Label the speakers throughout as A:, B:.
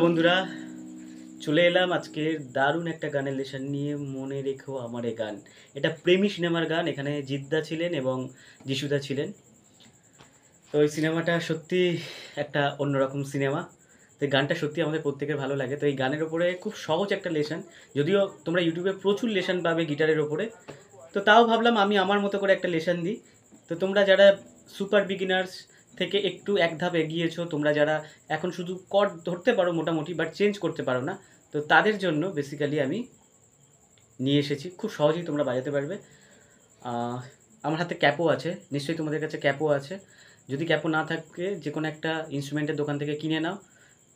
A: বন্ধুরা, চলে এলাম আজকের দারুণ একটা গানের লেসন নিয়ে। মনে রেখো আমার এ গান। এটা প্রেমী সিনেমার গান। এখানে জিদ্দা ছিলেন এবং যিশুদা ছিলেন। তো এই সিনেমাটা সত্যি একটা অন্যরকম সিনেমা। তো এই গানটা সত্যি আমাদের প্রত্যেকের ভালো লাগে। তো এই গানের ওপরে খুব সহজ একটা লেসন, যদিও তোমরা ইউটিউবে প্রচুর লেসন পাবে গিটারের ওপরে, তো তাও ভাবলাম আমি আমার মতো করে একটা লেসন দিই। তো তোমরা যারা সুপার বিগিনার্স থেকে একটু এক ধাপ এগিয়েছো, তোমরা যারা এখন শুধু কর্ড ধরতে পারো মোটামুটি, বাট চেঞ্জ করতে পারো না, তো তাদের জন্য বেসিক্যালি আমি নিয়ে এসেছি। খুব সহজেই তোমরা বাজাতে পারবে। আমার হাতে ক্যাপও আছে, নিশ্চয়ই তোমাদের কাছে ক্যাপও আছে। যদি ক্যাপও না থাকে, যে কোনো একটা ইনস্ট্রুমেন্টের দোকান থেকে কিনে নাও।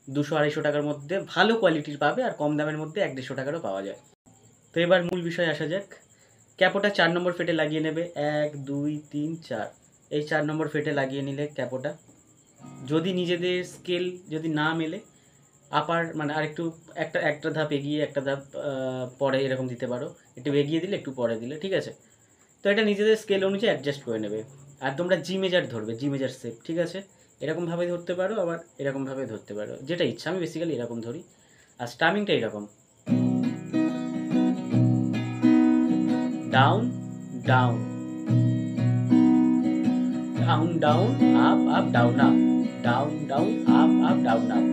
A: 200-250 টাকার মধ্যে ভালো কোয়ালিটির পাবে, আর কম দামের মধ্যে 150 টাকারও পাওয়া যায়। তো এবার মূল বিষয়ে আসা যাক। ক্যাপোটা 4 নম্বর ফেটে লাগিয়ে নেবে। 1 2 3 4, এই 4 নম্বর ফেটে লাগিয়ে নিলে ক্যাপোটা। যদি নিজেদের স্কেল যদি না মেলে, আপার মানে আরেকটু একটা ধাপ এগিয়ে একটা ধাপ পরে এরকম দিতে পারো। একটু এগিয়ে দিলে একটু পরে দিলে, ঠিক আছে? তো এটা নিজেদের স্কেল অনুযায়ী অ্যাডজাস্ট করে নেবে। আর তোমরা জি মেজার ধরবে, জি মেজার সেপ, ঠিক আছে? এরকমভাবে ধরতে পারো, আবার এরকমভাবে ধরতে পারো, যেটা ইচ্ছা। আমি বেসিক্যালি এরকম ধরি। আর স্টামিংটা এরকম: down down down down, up up, down up, down down, up up, down up.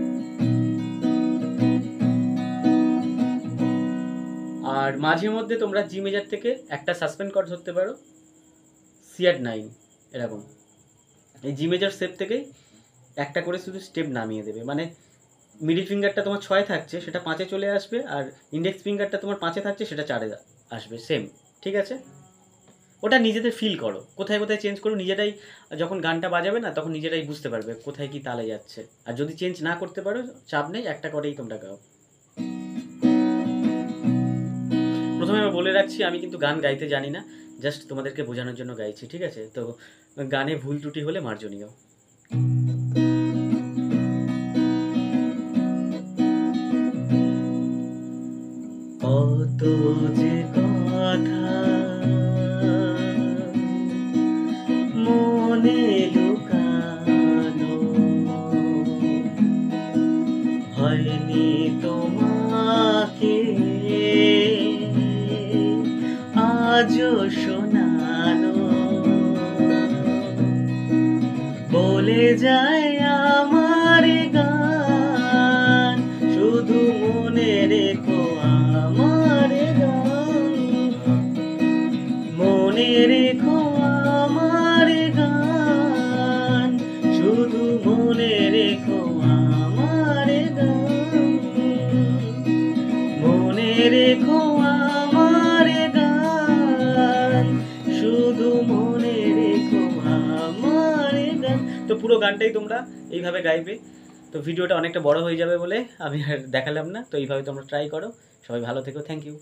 A: আর মাঝে মধ্যে তোমরা জি মেজার থেকে একটা সাসপেন্ড কর্ড ধরতে পারো, C@9 এরকম। এই জি মেজার সেপ থেকেই একটা করে শুধু স্টেপ নামিয়ে দেবে। মানে মিডিল ফিঙ্গারটা তোমার 6 থাকছে, সেটা 5-এ চলে আসবে, আর ইন্ডেক্স ফিঙ্গারটা তোমার 5-এ থাকছে, সেটা 4-এ আসবে, সেম, ঠিক আছে? ওটা নিজেদের ফিল করো, কোথায় কোথায় চেঞ্জ করো নিজেরাই। যখন গানটা বাজাবে না, তখন নিজেরাই বুঝতে পারবে কোথায় কি তালে যাচ্ছে। আর যদি চেঞ্জ না করতে পারো, চাপ নেই, একটা করেই তোমরা গাও। প্রথমে আমি বলে রাখছি, আমি কিন্তু গান গাইতে জানি না, জাস্ট তোমাদেরকে বোঝানোর জন্য গাইছি, ঠিক আছে? তো গানে ভুল ত্রুটি হলে মার্জনীয়। কত যে কথা মনে লুকানো, হয়নি তোমাকে আজও শোনানো। বলে যায় আমার গান, শুধু মনে রেখো আমার গান। মনে রেখো আমার গান, শুধু মনে রেখো আমার গান। মনে রেখো আমার গান, শুধু মনে রেখো আমার গান। তো পুরো গানটাই তোমরা এইভাবে গাইবে। তো ভিডিওটা অনেকটা বড় হয়ে যাবে বলে আমি আর দেখালাম না। তো এইভাবে তোমরা ট্রাই করো। সবাই ভালো থেকো, থ্যাংক ইউ।